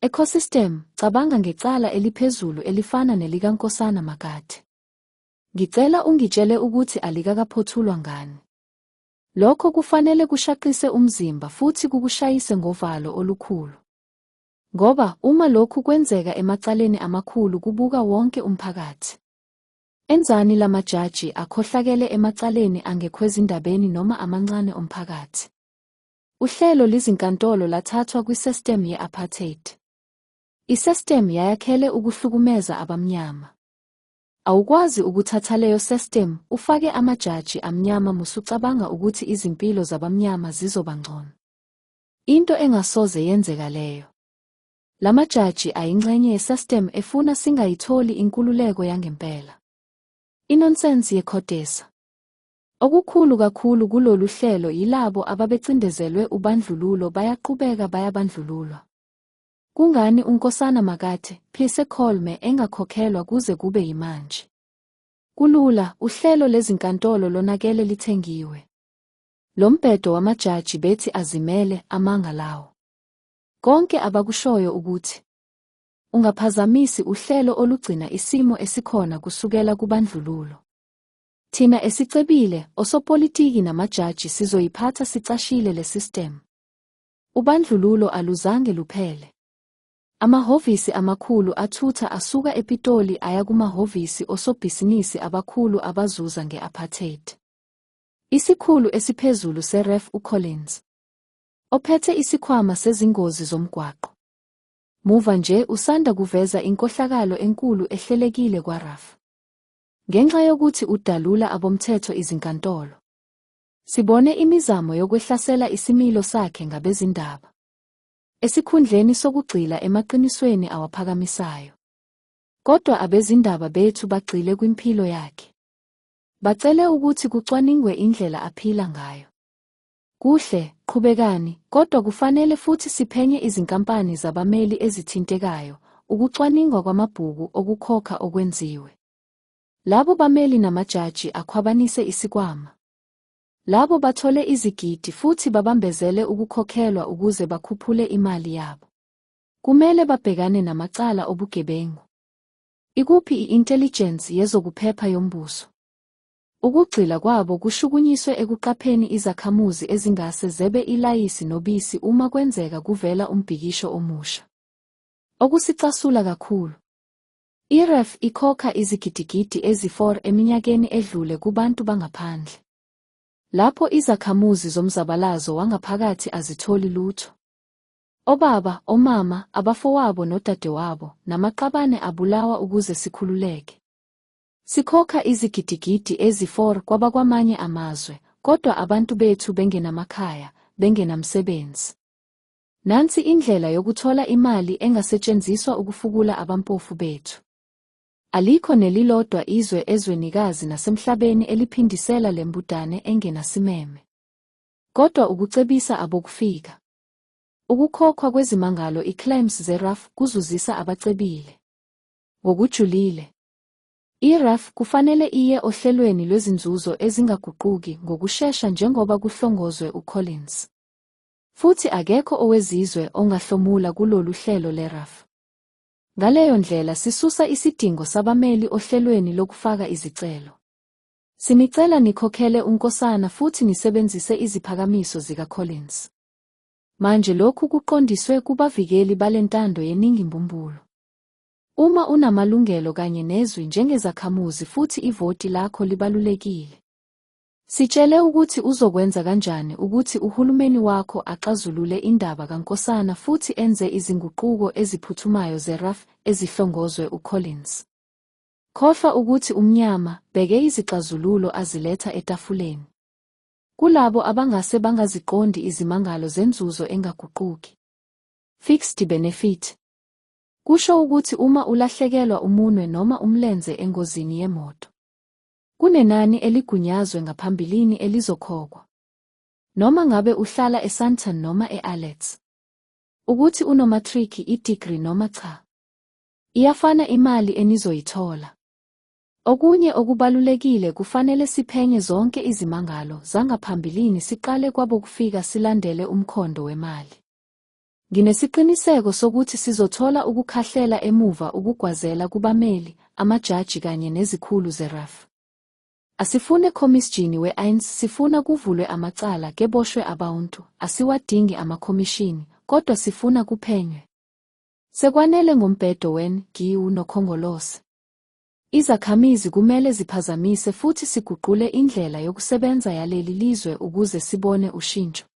Ecosystem, cabanga ngecala eliphezulu elifana nelikaNkosana Makate. Ngicela ungitshele ukuthi alikakaphothulwa ngani. Lokho kufanele kushaqise umzimba futhi kukushayise ngovalo olukhulu. Ngoba uma lokhu kwenzeka emacaleni amakhulu kubuka wonke umphakathi. Enzani lamajaji akhohlakele emacaleni angekhwezindabeni noma amancane omphakathi? Uhlelo lizinkantolo lathathwa kwisystem ye-apartheid. Isystem yayakhele ukuhlukumeza abamnyama. Awukwazi ukuthatha leyo system ufake amajaji amnyama musucabanga ukuthi izimpilo zabamnyama zizoba ngcono. Into engasoze yenzeka leyo. Lamajaji ayingxenye yesystem efuna singayitholi inkululeko yangempela. Inonsense yeCODESA. Okukhulu kakhulu kulolu hlelo yilabo ababecindezelwe ubandlululo bayaqhubeka bayabandlululwa. Kungani uNkosana Makate, Phise Kholme engakhokhelwa kuze kube yimanje? Kulula, uhlelo lezinkantolo lonakele lithengiwe. Lo mbhedo wamajaji bethi azimele amanga lawo. Konke abakushoyo ukuthi ungaphazamisi uhlelo olugcina isimo esikhona kusukela kubandlululo. Thina esicebile, osopolitiki namajaji sizoyiphatha sicashile le system. Ubandlululo aluzange luphele. Amahhovisi amakhulu athutha asuka ePitoli aya kumahhovisi osobhizinisi abakhulu abazuza nge-apartheid. Isikhulu esiphezulu seRef uCollins, ophethe isikhwama sezingozi zomgwaqo, muva nje usanda kuveza inkohlakalo enkulu ehlelekile kwaRaf. Ngenxa yokuthi udalula abomthetho izinkantolo, sibone imizamo yokwehlasela isimilo sakhe ngabezindaba. Esikhundleni sokugxila emaqinisweni awaphakamisayo. Kodwa abezindaba bethu bagxile kwimpilo yakhe. Bacele ukuthi kucwaningwe indlela aphila ngayo. Kuhle, qhubekani, kodwa kufanele futhi siphenye izinkampani zabameli ezithintekayo, ukucwaningwa kwamabhuku okukhokha okwenziwe. Labo bameli namajaji akhwabanise isikwama. Labo bathole izigidi futhi babambezele ukukhokhelwa ukuze bakhuphule imali yabo. Kumele babhekane namacala obugebengu. Ikuphi i-intelligence yezokuphepha yombuso? Ukugxila kwabo kushukunyiswe ekuqapheni izakhamuzi ezingase zebe ilayisi nobisi uma kwenzeka kuvela umbhikisho omusha. Okusicasula kakhulu. IRef ikhokha izigidigidi ezi-4 eminyakeni edlule kubantu bangaphandle. Lapho izakhamuzi zomzabalazo wangaphakathi azitholi lutho. Obaba, omama, abafowabo nodadewabo, namaqabane abulawa ukuze sikhululeke. Sikhokha izigidigidi ezi-4 kwabakwamanye amazwe, kodwa abantu bethu bengenamakhaya, bengenamsebenzi. Nansi indlela yokuthola imali engasetshenziswa ukufukula abampofu bethu. Alikho nelilodwa izwe ezwenikazi nasemhlabeni eliphindisela lembudane engenasimeme. Kodwa ukucebisa abokufika. Ukukhokhwa kwezimangalo i-claims zeRaf kuzuzisa abacebile. Ngokujulile, iRaf kufanele iye ohlelweni lwezinzuzo ezingaguquki ngokushesha njengoba kuhlongozwe uCollins. Futhi akekho owezizwe ongahlomula kulolu hlelo leRaf. Ngaleyo ndlela sisusa isidingo sabameli ohlelweni lokufaka izicelo. Sinicela nikhokhele uNkosana futhi nisebenzise iziphakamiso zikaCollins. Manje lokhu kuqondiswe kubavikeli balentando yeningi mbumbulu. Uma unamalungelo kanye nezwi njengezakhamuzi futhi ivoti lakho libalulekile. Sitshele ukuthi uzokwenza kanjani ukuthi uhulumeni wakho axazulule indaba kaNkosana futhi enze izinguquko eziphuthumayo zeRaf ezihlongozwe uCollins. Khohlwa ukuthi umnyama bheke izixazululo aziletha etafuleni. Kulabo abangase bangaziqondi izimangalo zenzuzo engaguquki. Fixed benefit. Kusho ukuthi uma ulahlekelwa umunwe noma umlenze engozini yemoto, kunenani eligunyazwe ngaphambilini elizokhokhwa. Noma ngabe uhlala eSandton noma eAlex. Ukuthi unomatriki, idegree noma cha. Iyafana imali enizoyithola. Okunye okubalulekile kufanele siphenye zonke izimangalo zangaphambilini siqale kwabokufika silandele umkhondo wemali. Nginesiqiniseko sokuthi sizothola ukukhahlela emuva ukugwazela kubameli, amajaji kanye nezikhulu ze-RAF. Asifune khomishini we-Ains, sifuna kuvulwe amacala keboshwe abantu, asiwadingi amakhomishini, kodwa sifuna kuphenywe. Sekwanele ngombhedo wen-GU nokhongolose. Izakhamizi kumele ziphazamise futhi siguqule indlela yokusebenza yaleli lizwe ukuze sibone ushintsho.